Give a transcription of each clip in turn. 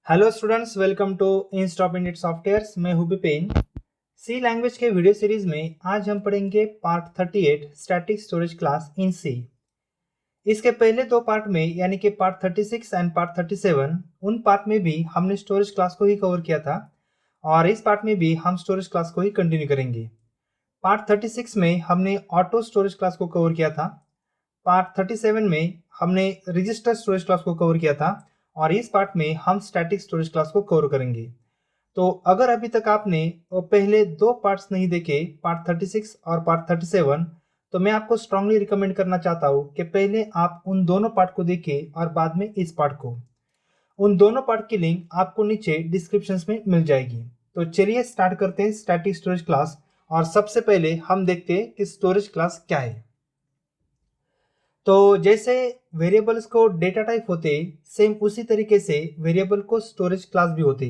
Hello students, welcome to Instop Indian softwares. मैं हूं Vipin. C language के वीडियो सीरीज में आज हम पढ़ेंगे part 38 static storage class in C. इसके पहले दो पार्ट में यानी कि पार्ट 36 एंड पार्ट 37, उन पार्ट में भी हमने स्टोरेज क्लास को ही कवर किया था और इस पार्ट में भी हम स्टोरेज क्लास को ही कंटिन्यू करेंगे। पार्ट 36 में हमने ऑटो स्टोरेज क्लास को कवर किया था। पार्ट 37 में हमने रजिस्टर स्टोरेज क्लास को कवर किया था और इस पार्ट में हम स्टैटिक स्टोरेज क्लास को कवर करेंगे। तो अगर अभी तक आपने पहले दो पार्ट्स नहीं देखे, पार्ट 36 और पार्ट 37, तो मैं आपको स्ट्रांगली रिकमेंड करना चाहता हूँ कि पहले आप उन दोनों पार्ट को देखें और बाद में इस पार्ट को। उन दोनों पार्ट की लिंक आपको नीचे डिस्क्रिप्शन में मिल जाएगी। तो चलिए स्टार्ट करते हैं स्टैटिक स्टोरेज क्लास। और सबसे पहले हम देखते हैं कि स्टोरेज क्लास क्या है। तो जैसे वेरिएबल्स को डेटा टाइप होते, सेम उसी तरीके से वेरिएबल को स्टोरेज क्लास भी होते।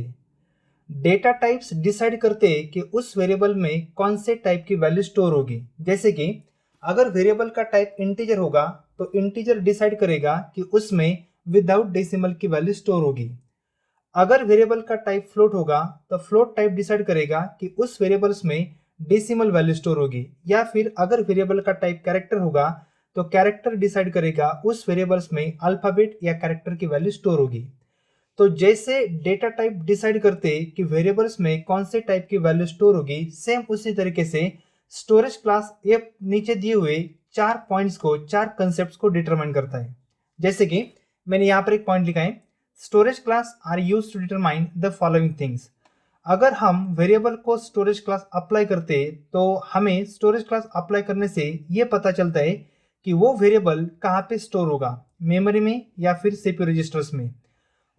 डेटा टाइप्स डिसाइड करते हैं कि उस वेरिएबल में कौन से टाइप की वैल्यू स्टोर होगी। जैसे कि अगर वेरिएबल का टाइप इंटीजर होगा तो इंटीजर डिसाइड करेगा कि उसमें विदाउट डेसिमल की वैल्यू स्टोर होगी। अगर वेरिएबल का टाइप फ्लोट होगा तो फ्लोट टाइप डिसाइड करेगा कि उस वेरिएबल्स में डेसिमल वैल्यू स्टोर होगी। या फिर अगर वेरिएबल का टाइप कैरेक्टर होगा तो कैरेक्टर डिसाइड करेगा उस वेरिएबल्स में अल्फाबेट या कैरेक्टर की वैल्यू स्टोर होगी। तो जैसे डेटा टाइप डिसाइड करते कि वेरिएबल्स में कौन से टाइप की वैल्यू स्टोर होगी, सेम उसी तरीके से स्टोरेज क्लास ये नीचे दिए हुए चार पॉइंट्स को, चार कंसेप्ट को डिटरमाइन करता है। जैसे कि मैंने यहाँ पर एक पॉइंट लिखा है, storage class are used to determine the following things. अगर हम वेरिएबल को स्टोरेज क्लास अप्लाई करते तो हमें स्टोरेज क्लास अप्लाई करने से ये पता चलता है कि वो वेरिएबल कहाँ पे स्टोर होगा, मेमोरी में या फिर सीपीयू रजिस्टर्स में।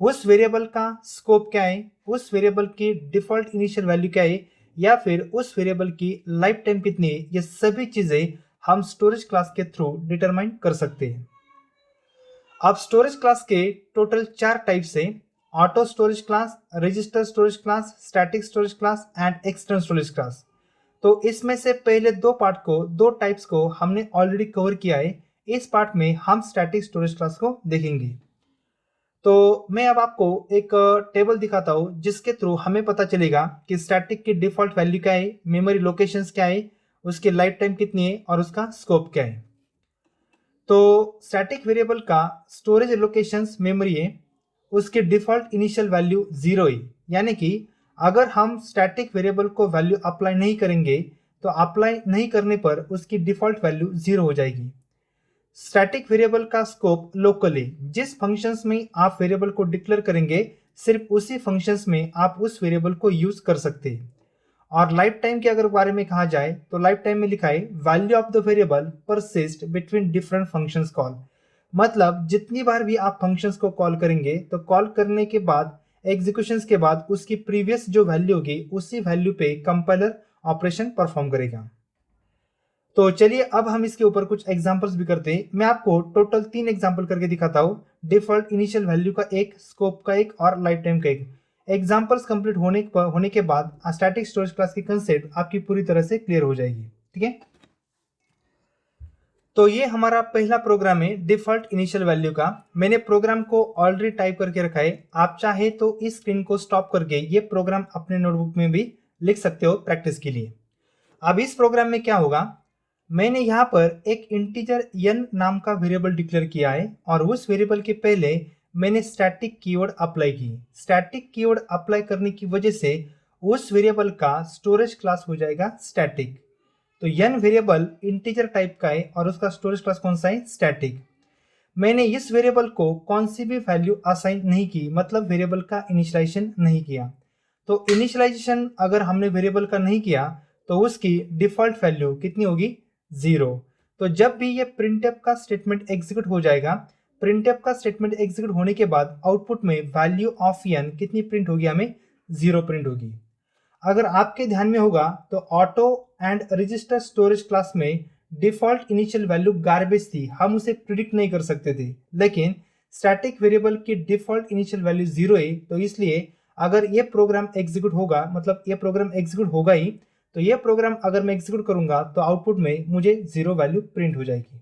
उस वेरिएबल का स्कोप क्या है, उस वेरिएबल की डिफॉल्ट इनिशियल वैल्यू क्या है, या फिर उस वेरिएबल की लाइफ टाइम कितनी है, ये सभी चीजें हम स्टोरेज क्लास के थ्रू डिटरमाइन कर सकते हैं। अब स्टोरेज क्लास के टोटल चार टाइप्स है: auto storage class, register storage class, static storage class and external storage class. तो इसमें से पहले दो पार्ट को, दो टाइप्स को हमने ऑलरेडी कवर किया है। इस पार्ट में हम स्टैटिक स्टोरेज क्लास को देखेंगे। तो मैं अब आपको एक टेबल दिखाता हूँ जिसके थ्रू हमें पता चलेगा कि स्टैटिक की डिफॉल्ट वैल्यू क्या है, मेमोरी लोकेशंस क्या है, उसकी लाइफ टाइम कितनी है और उसका स्कोप क्या है। तो स्टैटिक वेरिएबल का स्टोरेज लोकेशंस मेमोरी है, उसकी डिफॉल्ट इनिशियल वैल्यू 0 है। यानी कि अगर हम स्टैटिक वेरिएबल को वैल्यू अप्लाई नहीं करेंगे तो अप्लाई नहीं करने पर उसकी डिफॉल्ट वैल्यू 0 हो जाएगी। स्टैटिक वेरिएबल का स्कोप लोकल है, जिस फंक्शंस में आप वेरिएबल को डिक्लेयर करेंगे सिर्फ उसी फंक्शंस में आप उस वेरिएबल को यूज कर सकते हैं। और लाइफ टाइम के अगर बारे में कहा जाए तो लाइफ टाइम में लिखा है value of the variable persist between different functions call. मतलब जितनी बार भी आप फंक्शंस को कॉल करेंगे तो कॉल करने के बाद, एग्जीक्यूशंस के बाद उसकी प्रीवियस जो वैल्यू होगी उसी वैल्यू पे कंपाइलर ऑपरेशन परफॉर्म करेगा। तो चलिए अब हम इसके ऊपर कुछ एग्जांपल्स भी करते हैं। मैं आपको टोटल 3 एग्जांपल करके दिखाता हूँ, डिफॉल्ट इनिशियल वैल्यू का एक, स्कोप का एक और लाइफ टाइम का एक। एग्जांपल्स कंप्लीट होने के बाद स्टैटिक स्टोरेज क्लास की कंसेप्ट आपकी पूरी तरह से क्लियर हो जाएगी। ठीक है, तो ये हमारा पहला प्रोग्राम है डिफॉल्ट इनिशियल वैल्यू का। मैंने प्रोग्राम को ऑलरेडी टाइप करके रखा है, आप चाहे तो इस स्क्रीन को स्टॉप करके ये प्रोग्राम अपने नोटबुक में भी लिख सकते हो प्रैक्टिस के लिए। अब इस प्रोग्राम में क्या होगा, मैंने यहाँ पर एक इंटीजर n नाम का वेरिएबल डिक्लेयर किया है और उस वेरिएबल के पहले मैंने स्टैटिक कीवर्ड अप्लाई की। स्टैटिक कीवर्ड अप्लाई करने की वजह से उस वेरिएबल का स्टोरेज क्लास हो जाएगा स्टैटिक। तो n वेरिएबल इंटीजर टाइप का है और उसका स्टोरेज क्लास कौन सा है, स्टैटिक। मैंने इस वेरिएबल को कौन सी भी वैल्यू असाइन नहीं की, मतलब वेरिएबल का इनिशियलाइजेशन नहीं किया। तो इनिशियलाइजेशन अगर हमने वेरिएबल का नहीं किया तो उसकी डिफॉल्ट वैल्यू कितनी होगी, 0। तो जब भी ये प्रिंटफ का स्टेटमेंट एग्जीक्यूट हो जाएगा, प्रिंटफ का स्टेटमेंट एग्जीक्यूट होने के बाद आउटपुट में वैल्यू ऑफ n कितनी प्रिंट होगी, हमें 0 प्रिंट होगी। अगर आपके ध्यान में होगा तो auto and register storage class में डिफॉल्ट इनिशियल वैल्यू गार्बेज थी, हम उसे प्रिडिक्ट नहीं कर सकते थे। लेकिन स्टैटिक वेरिएबल की डिफॉल्ट इनिशियल वैल्यू 0 है, तो इसलिए अगर ये प्रोग्राम एग्जीक्यूट होगा, मतलब ये प्रोग्राम एग्जीक्यूट होगा ही, तो ये प्रोग्राम अगर मैं एग्जीक्यूट करूंगा तो आउटपुट में मुझे 0 वैल्यू प्रिंट हो जाएगी।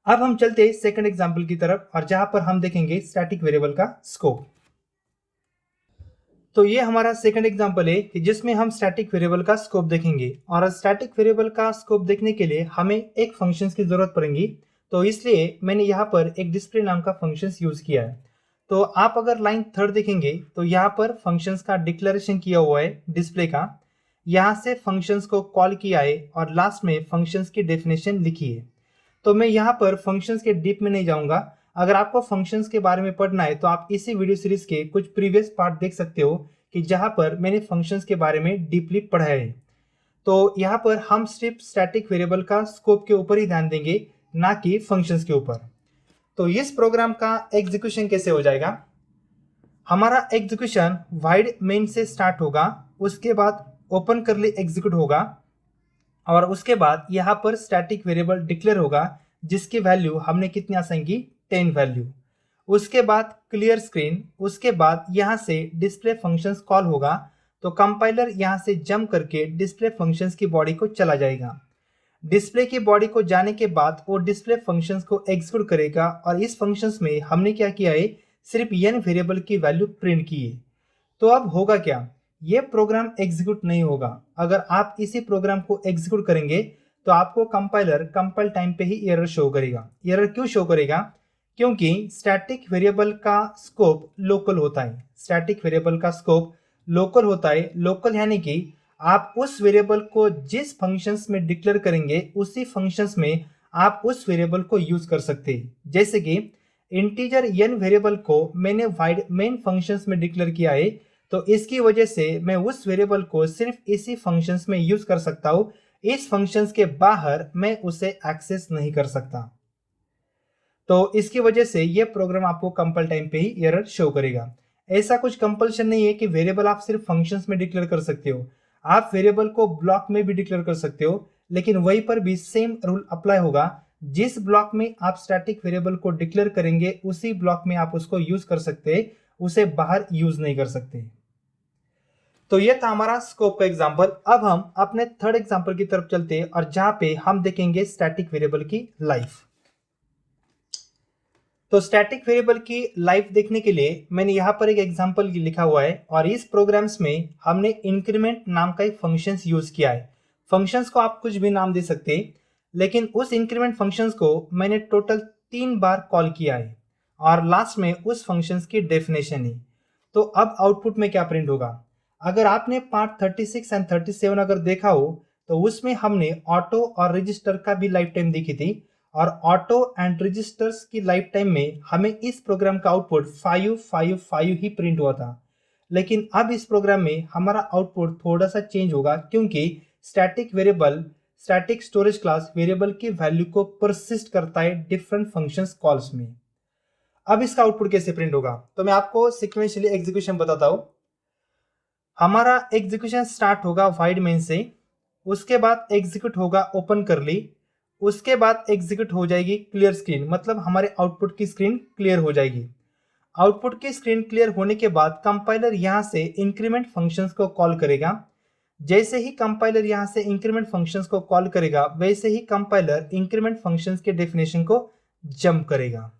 अब हम चलते हैं सेकंड एग्जांपल की तरफ और जहां पर हम देखेंगे स्टैटिक वेरिएबल का स्कोप। तो ये हमारा सेकंड एग्जांपल है कि जिसमें हम स्टैटिक वेरिएबल का स्कोप देखेंगे, और स्टैटिक वेरिएबल का स्कोप देखने के लिए हमें एक फंक्शंस की जरूरत पड़ेगी। तो इसलिए मैंने यहाँ पर एक डिस्प्ले नाम का फंक्शंस यूज किया है। तो आप अगर लाइन थर्ड देखेंगे तो यहाँ पर फंक्शंस का डिक्लेरेशन किया हुआ है डिस्प्ले का, यहाँ से फंक्शंस को कॉल किया है और लास्ट में फंक्शंस की डेफिनेशन लिखी है। तो मैं यहाँ पर फंक्शंस के डीप में नहीं जाऊंगा। अगर आपको फंक्शंस के बारे में पढ़ना है तो आप इसी वीडियो सीरीज के कुछ प्रीवियस पार्ट देख सकते हो कि जहां पर मैंने फंक्शंस के बारे में डीपली पढ़ा है। तो यहाँ पर हम सिर्फ स्टैटिक वेरिएबल का स्कोप के ऊपर ही ध्यान देंगे, ना कि फंक्शंस के ऊपर। तो इस प्रोग्राम का एग्जीक्यूशन कैसे हो जाएगा? हमारा एग्जीक्यूशन वाइड मेन से स्टार्ट होगा, उसके बाद ओपन करली एग्जीक्यूट होगा, और उसके बाद यहाँ पर स्टैटिक वेरिएबल डिक्लेयर होगा जिसकी वैल्यू हमने कितनी असाइन की, 10 वैल्यू। उसके बाद क्लियर स्क्रीन, उसके बाद यहाँ से डिस्प्ले फंक्शंस कॉल होगा। तो कंपाइलर यहाँ से जंप करके डिस्प्ले फंक्शंस की बॉडी को चला जाएगा। डिस्प्ले की बॉडी को जाने के बाद वो डिस्प्ले फंक्शंस को एग्जीक्यूट करेगा, और इस फंक्शंस में हमने क्या किया है, सिर्फ n वेरिएबल की वैल्यू प्रिंट की है। तो अब होगा क्या, ये प्रोग्राम एग्जीक्यूट नहीं होगा। अगर आप इसी प्रोग्राम को एग्जीक्यूट करेंगे तो आपको कंपाइलर कंपाइल टाइम पे ही एरर शो करेगा। एरर क्यों शो करेगा? क्योंकि स्टैटिक वेरिएबल का स्कोप लोकल होता है। स्टैटिक वेरिएबल का स्कोप लोकल होता है। लोकल यानी कि आप उस वेरिएबल को जिस फंक्शंस में डिक्लेयर करेंगे उसी फंक्शंस में आप उस वेरिएबल को यूज कर सकते हैं। जैसे कि इंटीजर n वेरिएबल को मैंने वाइड मेन फंक्शंस में डिक्लेयर किया है, तो इसकी वजह से मैं उस वेरिएबल को सिर्फ इसी फंक्शंस में यूज कर सकता हूं। इस फंक्शंस के बाहर मैं उसे एक्सेस नहीं कर सकता। तो इसकी वजह से ये प्रोग्राम आपको कंपाइल टाइम पे ही एरर शो करेगा। ऐसा कुछ कंपल्शन नहीं है कि वेरिएबल आप सिर्फ फंक्शंस में डिक्लेयर कर सकते हो। आप वेरिएबल को ब्लॉक में भी डिक्लेयर कर सकते हो, लेकिन वहीं पर भी सेम रूल अप्लाई होगा। जिस ब्लॉक में आप स्टैटिक वेरिएबल को डिक्लेयर करेंगे उसी ब्लॉक में आप उसको यूज कर सकते हैं, उसे बाहर यूज नहीं कर सकते। तो ये था हमारा स्कोप का एग्जांपल। अब हम अपने थर्ड एग्जांपल की तरफ चलते हैं, और जहां पे हम देखेंगे स्टैटिक वेरिएबल की लाइफ। तो स्टैटिक वेरिएबल की लाइफ देखने के लिए मैंने यहाँ पर एक एग्जांपल लिखा हुआ है, और इस प्रोग्राम्स में हमने इंक्रीमेंट नाम का एक फंक्शंस यूज किया है। फंक्शंस को आप कुछ भी नाम दे सकते हैं, लेकिन उस इंक्रीमेंट फंक्शंस को मैंने टोटल 3 बार कॉल किया है, और लास्ट में उस फंक्शंस की डेफिनेशन है। तो अब आउटपुट में क्या प्रिंट होगा? अगर आपने पार्ट 36 एंड 37 अगर देखा हो तो उसमें हमने ऑटो और रजिस्टर का भी लाइफ टाइम देखी थी, और ऑटो एंड रजिस्टर्स की लाइफ टाइम में हमें इस प्रोग्राम का आउटपुट 555 ही प्रिंट हुआ था। लेकिन अब इस प्रोग्राम में हमारा आउटपुट थोड़ा सा चेंज होगा, क्योंकि स्टैटिक स्टोरेज क्लास वेरिएबल की वैल्यू को परसिस्ट करता है डिफरेंट फंक्शंस कॉल्स में। अब इसका आउटपुट कैसे प्रिंट होगा? तो मैं आपको सिक्वेंशियली एग्जीक्यूशन बताता हूं। हमारा एग्जीक्यूशन स्टार्ट होगा वाइड मेन से, उसके बाद एग्जीक्यूट होगा ओपन करली, उसके बाद एग्जीक्यूट हो जाएगी क्लियर स्क्रीन, मतलब हमारे आउटपुट की स्क्रीन क्लियर हो जाएगी। आउटपुट की स्क्रीन क्लियर होने के बाद कंपाइलर यहां से इंक्रीमेंट फंक्शंस को कॉल करेगा। जैसे ही कंपाइलर यहां से इंक्रीमेंट फंक्शंस को कॉल करेगा, वैसे ही कंपाइलर इंक्रीमेंट फंक्शंस के डेफिनेशन को जंप करेगा।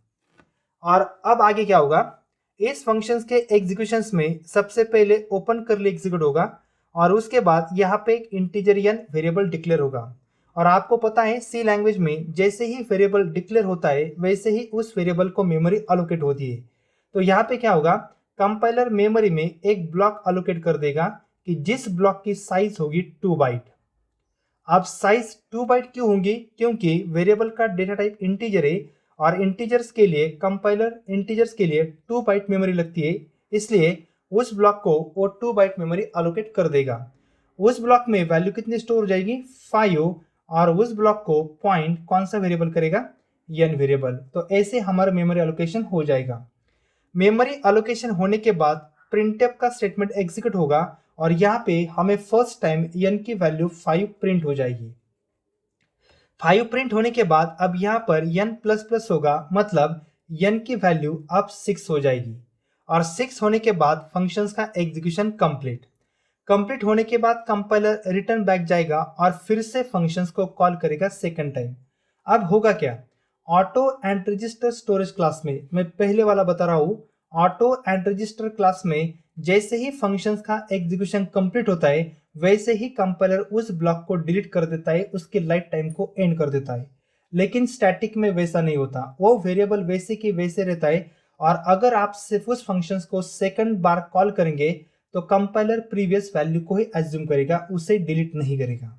और अब आगे क्या होगा? इस फंक्शंस के एग्जीक्यूशंस में सबसे पहले ओपन करली एग्जीक्यूट होगा, और उसके बाद यहाँ पे एक इंटीजर n वेरिएबल डिक्लेयर होगा। और आपको पता है सी लैंग्वेज में जैसे ही वेरिएबल डिक्लेयर होता है वैसे ही उस वेरिएबल को मेमोरी अलोकेट होती है। तो यहाँ पे क्या होगा, कंपाइलर मेमोरी में एक ब्लॉक अलोकेट कर देगा कि जिस ब्लॉक की साइज होगी 2 बाइट। अब साइज 2 बाइट क्यों होंगी? क्योंकि वेरिएबल का डेटा टाइप इंटीजर है, और इंटीजर्स के लिए कंपाइलर इंटीजर्स के लिए 2 बाइट मेमोरी लगती है, इसलिए उस ब्लॉक को वो 2 बाइट मेमोरी अलोकेट कर देगा। उस ब्लॉक में वैल्यू कितनी स्टोर हो जाएगी? 5, और उस ब्लॉक को पॉइंट कौन सा वेरिएबल करेगा? n variable. तो ऐसे हमारा मेमोरी अलोकेशन हो जाएगा। मेमोरी अलोकेशन होने के बाद प्रिंटफ का स्टेटमेंट एग्जीक्यूट होगा, और यहाँ पे हमें फर्स्ट टाइम n की वैल्यू 5 प्रिंट हो जाएगी। 5 प्रिंट होने के बाद अब यहाँ पर n++ होगा, मतलब n की वैल्यू अब 6 हो जाएगी, और 6 होने के बाद फंक्शंस का एग्जीक्यूशन कंप्लीट होने के बाद कंपाइलर रिटर्न बैक जाएगा और फिर से फंक्शंस को कॉल करेगा सेकंड टाइम। अब होगा क्या? Auto and register storage class में मैं पहले वाला बता रहा हूँ, ऑटो एंड रजिस्टर क्लास में जैसे ही फंक्शंस का एग्जीक्यूशन कंप्लीट होता है वैसे ही कंपाइलर उस ब्लॉक को डिलीट कर देता है, उसके लाइफ टाइम को एंड कर देता है। लेकिन स्टैटिक में वैसा नहीं होता, वो वेरिएबल वैसे की वैसे रहता है और अगर आप सिर्फ उस फंक्शंस को सेकंड बार कॉल करेंगे तो कंपाइलर प्रीवियस वैल्यू को ही एज्यूम करेगा, उसे डिलीट नहीं करेगा।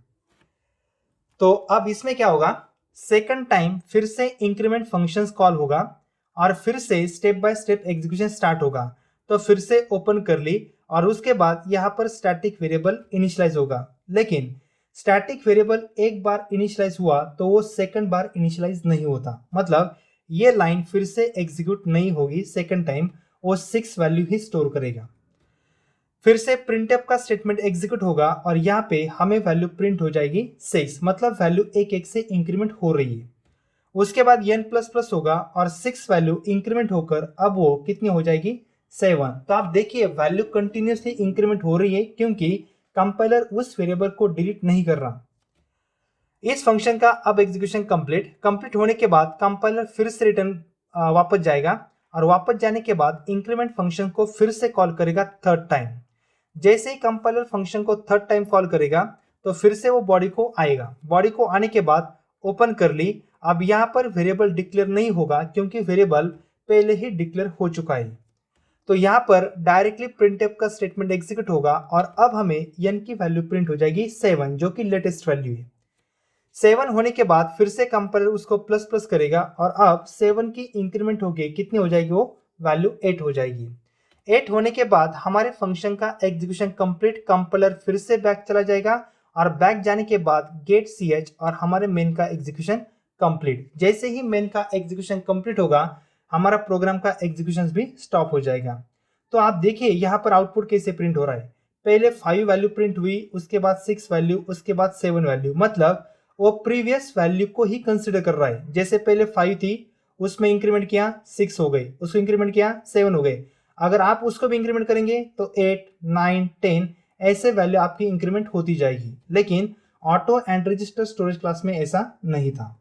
तो अब इसमें क्या होगा, सेकंड टाइम फिर से इंक्रीमेंट फंक्शंस कॉल होगा और फिर से step by step execution start होगा। तो फिर से ओपन कर ली और उसके बाद यहाँ पर स्टैटिक वेरिएबल इनिशियलाइज होगा। लेकिन स्टैटिक वेरिएबल एक बार इनिशियलाइज हुआ तो वो सेकंड बार इनिशियलाइज नहीं होता, मतलब ये लाइन फिर से एग्जीक्यूट नहीं होगी सेकंड टाइम, वो 6 वैल्यू ही स्टोर करेगा। फिर से प्रिंटफ का स्टेटमेंट एग्जीक्यूट होगा और यहाँ पे हमें वैल्यू प्रिंट हो जाएगी 6, मतलब वैल्यू एक एक से इंक्रीमेंट हो रही है। उसके बाद n प्लस प्लस होगा और 6 वैल्यू इंक्रीमेंट होकर अब वो कितनी हो जाएगी 7। तो आप देखिए वैल्यू कंटिन्यूसली इंक्रीमेंट हो रही है क्योंकि कंपाइलर उस वेरिएबल को डिलीट नहीं कर रहा। इस फंक्शन का अब एग्जीक्यूशन कंप्लीट होने के बाद कंपाइलर फिर से रिटर्न वापस जाएगा और वापस जाने के बाद इंक्रीमेंट फंक्शन को फिर से कॉल करेगा थर्ड टाइम। जैसे ही कंपाइलर फंक्शन को थर्ड टाइम कॉल करेगा तो फिर से वो बॉडी को आएगा। बॉडी को आने के बाद ओपन कर ली। अब यहाँ पर वेरिएबल डिक्लेयर नहीं होगा क्योंकि वेरिएबल पहले ही डिक्लेयर हो चुका है। तो यहाँ पर डायरेक्टली प्रिंटफ का स्टेटमेंट एग्जीक्यूट होगा और अब हमें n की वैल्यू प्रिंट हो जाएगी 7, जो कि लेटेस्ट वैल्यू है। 7 होने के बाद फिर से कंपाइलर उसको प्लस प्लस करेगा और अब 7 की इंक्रीमेंट होगी, कितनी हो जाएगी, वो वैल्यू 8 हो जाएगी। 8 होने के बाद हमारे फंक्शन का एग्जीक्यूशन कंप्लीट, कंपाइलर फिर से बैक चला जाएगा और बैक जाने के बाद गेट ch और हमारे मेन का एग्जीक्यूशन कंप्लीट। जैसे ही मेन का एग्जीक्यूशन कंप्लीट होगा हमारा प्रोग्राम का एग्जीक्यूशन भी स्टॉप हो जाएगा। तो आप देखिए यहाँ पर आउटपुट कैसे प्रिंट हो रहा है। पहले 5 वैल्यू प्रिंट हुई, उसके बाद 6 वैल्यू, उसके बाद 7 वैल्यू, मतलब वो प्रीवियस वैल्यू को ही कंसिडर कर रहा है। जैसे पहले 5 थी, उसमें इंक्रीमेंट किया 6 हो गई, उसको इंक्रीमेंट किया 7 हो गए। अगर आप उसको भी इंक्रीमेंट करेंगे तो 8, 9, 10 ऐसे वैल्यू आपकी इंक्रीमेंट होती जाएगी। लेकिन auto and register storage class में ऐसा नहीं था।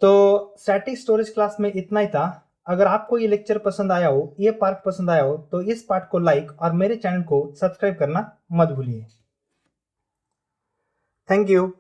तो स्टैटिक स्टोरेज क्लास में इतना ही था। अगर आपको ये लेक्चर पसंद आया हो, ये पार्ट पसंद आया हो, तो इस पार्ट को लाइक और मेरे चैनल को सब्सक्राइब करना मत भूलिए। Thank you.